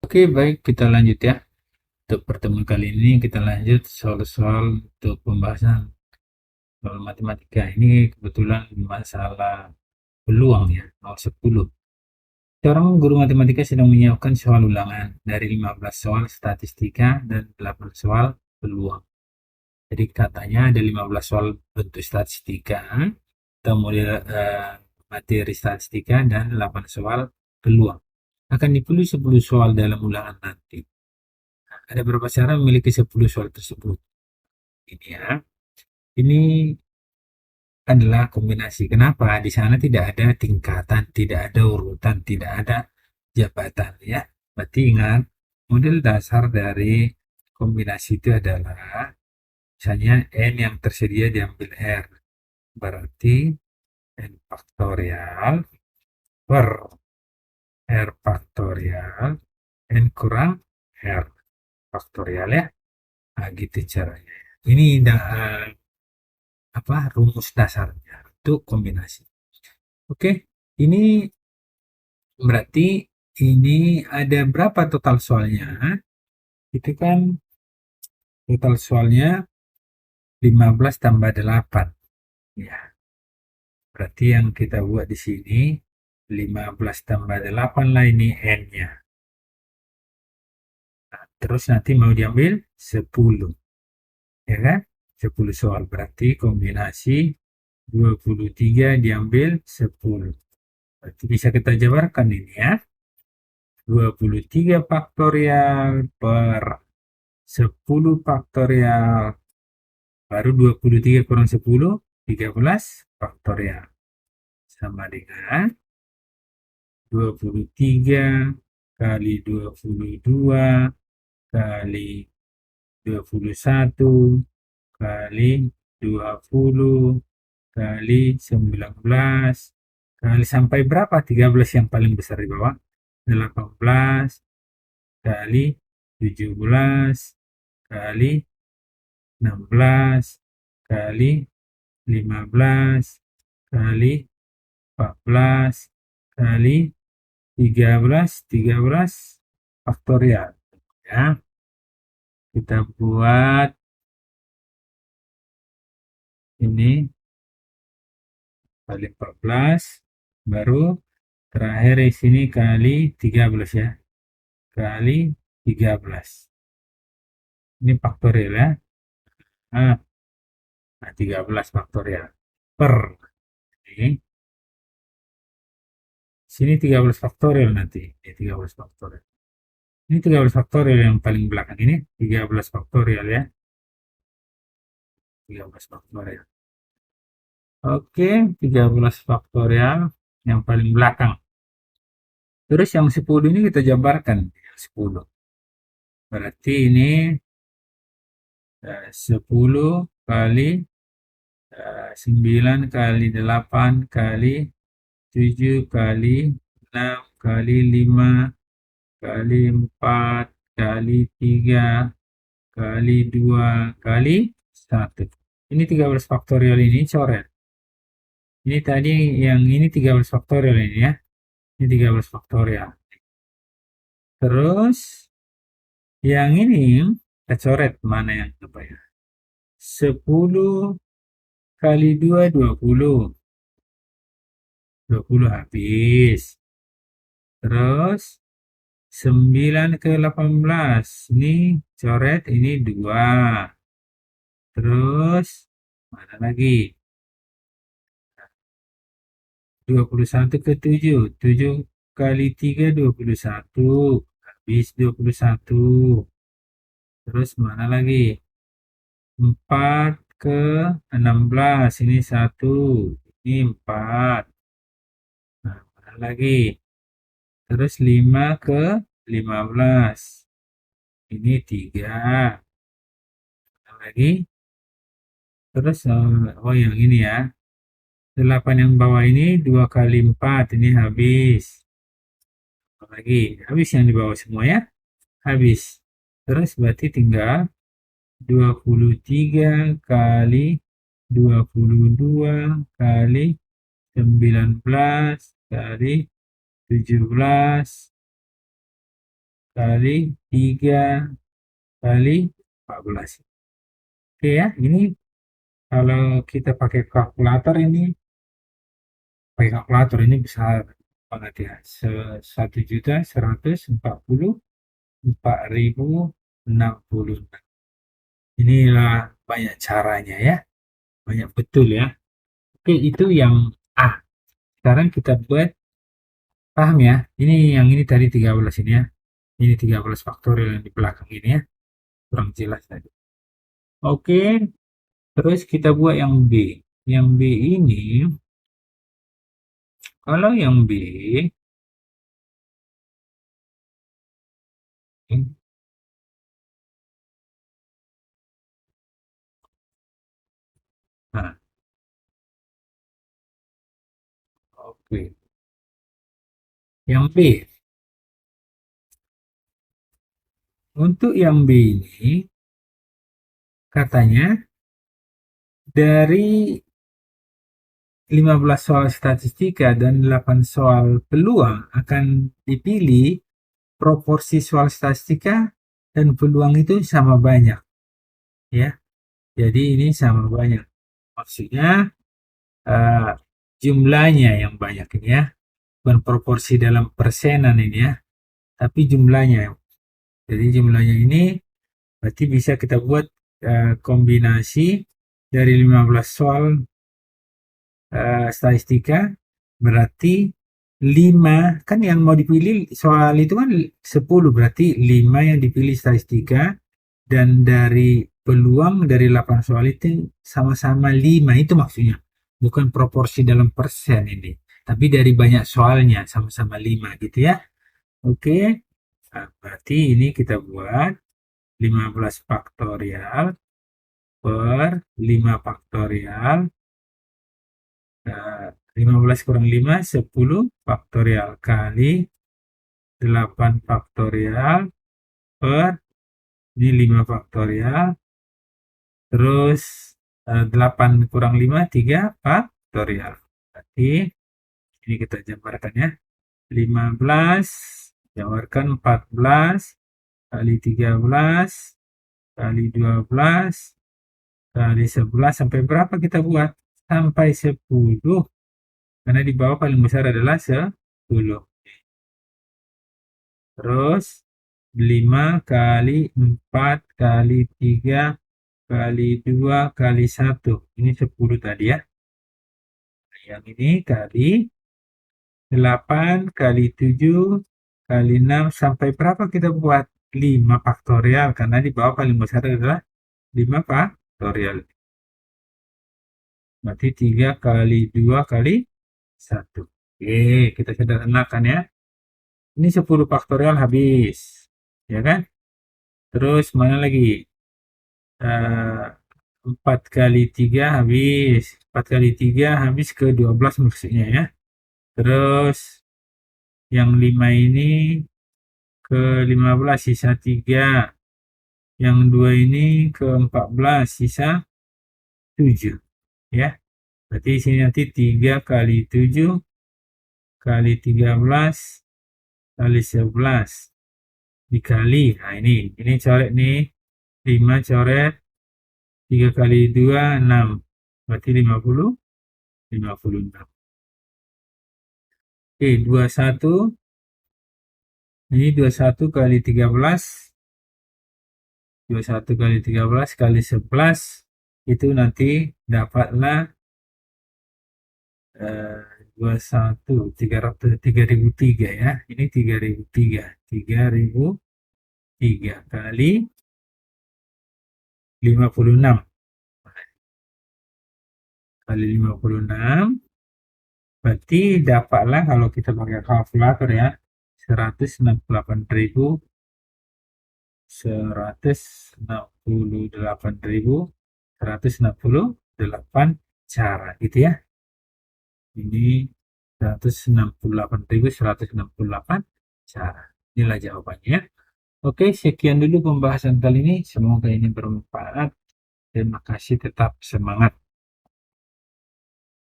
Oke, baik, kita lanjut ya. Untuk pertemuan kali ini kita lanjut soal-soal untuk pembahasan soal matematika. Ini kebetulan masalah peluang ya, nomor 10. Seorang guru matematika sedang menyiapkan soal ulangan dari 15 soal statistika dan 8 soal peluang. Jadi katanya ada 15 soal bentuk statistika atau model materi statistika dan 8 soal peluang. Akan dipilih 10 soal dalam ulangan nanti. Ada beberapa cara memiliki 10 soal tersebut. Ini ya. Ini adalah kombinasi. Kenapa? Di sana tidak ada tingkatan, tidak ada urutan, tidak ada jabatan ya. Berarti ingat, model dasar dari kombinasi itu adalah misalnya n yang tersedia diambil r. Berarti n faktorial per r faktorial n kurang r faktorial ya. Nah, gitu caranya. Ini rumus dasarnya untuk kombinasi. Oke, ini berarti ini ada berapa total soalnya? Itu kan total soalnya 15 tambah 8. Ya, berarti yang kita buat di sini 15 tambah 8 lah ini n-nya. Nah, terus nanti mau diambil 10. Ya kan? 10 soal berarti kombinasi 23 diambil 10. Berarti bisa kita jabarkan ini ya. 23 faktorial per 10 faktorial baru 23 kurang 10 13 faktorial sama dengan 23 kali 22 kali 21 kali 20 kali 19 kali sampai berapa? 13 yang paling besar di bawah, 18 kali 17 kali 16 kali 15 kali 14 kali 13 faktorial ya. Kita buat ini kali 14 baru terakhir di sini kali 13 ya. Kali 13. Ini faktorial ya. Nah, 13 faktorial per ini sini 13 faktorial nanti. Ini 13 faktorial. Ini 13 faktorial yang paling belakang ini 13 faktorial ya. 13 faktorial. Oke, 13 faktorial yang paling belakang. Terus yang 10 ini kita jabarkan. 10. Berarti ini 10 kali 9 kali 8 kali 7 kali 6 kali 5 kali 4 kali 3 kali 2 kali 1. Ini 13 faktorial ini coret. Ini tadi yang ini 13 faktorial ini ya. Ini 13 faktorial. Terus yang ini kita coret mana yang apa ya? 10 kali 2 20. 20 habis. Terus 9 ke 18. Ini coret ini 2. Terus mana lagi? 21 ke 7. 7 kali 3 21. Habis 21. Terus mana lagi? 4 ke 16. Ini 1. Ini 4. Nah, mana lagi? Terus 5 ke 15. Ini 3. Mana lagi? Terus yang ini ya. 8 yang bawah ini 2 kali 4. Ini habis. Lagi habis yang di bawah semua ya. Habis. Terus berarti tinggal 23 kali 22 kali 19 kali 17 kali 3 kali 14. Oke ya, ini kalau kita pakai kalkulator ini besar banget ya. 1.144.060. Inilah banyak caranya ya, banyak betul ya. Oke, itu yang A. Sekarang kita buat, paham ya? Yang ini tadi 13 ini ya. Ini 13 faktorial yang di belakang ini ya. Kurang jelas tadi. Oke, terus kita buat yang B. Yang B ini, kalau yang B, nah, oke. Yang B, untuk yang B ini, katanya dari 15 soal statistika dan 8 soal peluang akan dipilih proporsi soal statistika dan peluang itu sama banyak ya. Jadi ini sama banyak. Maksudnya eh, jumlahnya yang banyak ini ya. Bukan proporsi dalam persenan ini ya, tapi jumlahnya. Jadi jumlahnya ini berarti bisa kita buat kombinasi dari 15 soal statistika, berarti 5 kan yang mau dipilih soal itu kan 10, berarti 5 yang dipilih statistika, dan dari peluang dari 8 soal itu sama-sama 5, itu maksudnya. Bukan proporsi dalam persen ini, tapi dari banyak soalnya sama-sama 5 gitu ya. Oke, nah, berarti ini kita buat 15 faktorial per 5 faktorial. 15 kurang 5, 10 faktorial kali 8 faktorial per, ini 5 faktorial, terus 8 kurang 5, 3 faktorial. Berarti ini kita jabarkan ya. 15 jabarkan 14 kali 13 kali 12 kali 11 sampai berapa kita buat? Sampai 10. Karena di bawah paling besar adalah 10. Terus 5 kali 4 kali 3 kali 2 kali 1. Ini 10 tadi ya. Yang ini kali 8 kali 7 kali 6 sampai berapa kita buat? 5 faktorial, karena di bawah paling besar adalah 5 faktorial. Berarti 3 kali 2 kali 1. Oke, kita sederhanakan ya. Ini 10 faktorial habis. Ya kan? Terus mana lagi? 4 kali 3 habis. 4 kali 3 habis ke 12 maksudnya ya. Terus yang 5 ini ke 15 sisa 3. Yang 2 ini ke 14 sisa 7 ya. Berarti sini nanti 3 kali 7 kali 13 kali 11 dikali. Nah ini coret nih. 5 coret, 3 kali 2 6. Berarti 56. Oke, 21. Ini 21 kali 13. 21 kali 13 kali 11 itu nanti dapatlah 21 3003 ya. Ini 3003. 3003 kali 56 kali 56, berarti dapatlah kalau kita pakai kalkulator ya 168.168 cara gitu ya. Ini 168.168 cara. Inilah jawabannya. Oke, sekian dulu pembahasan kali ini. Semoga ini bermanfaat. Terima kasih, tetap semangat.